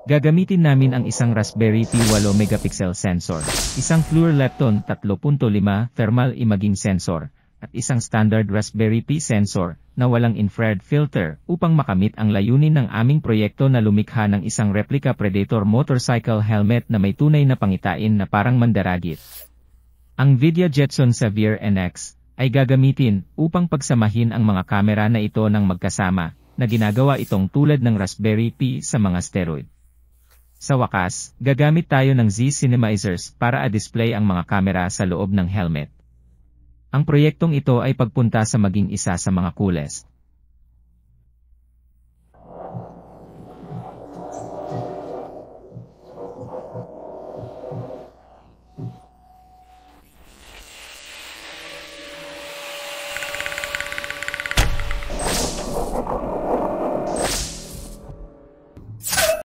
Gagamitin namin ang isang Raspberry Pi 8 megapixel sensor, isang Fluor Lepton 3.5 thermal imaging sensor, at isang standard Raspberry Pi sensor na walang infrared filter upang makamit ang layunin ng aming proyekto na lumikha ng isang replica Predator motorcycle helmet na may tunay na pangitain na parang mandaragit. Ang Vidya Jetson Xavier NX ay gagamitin upang pagsamahin ang mga kamera na ito ng magkasama, na ginagawa itong tulad ng Raspberry Pi sa mga steroid. Sa wakas, gagamit tayo ng Z-Cinemizers para a-display ang mga kamera sa loob ng helmet. Ang proyektong ito ay pagpunta sa maging isa sa mga coolest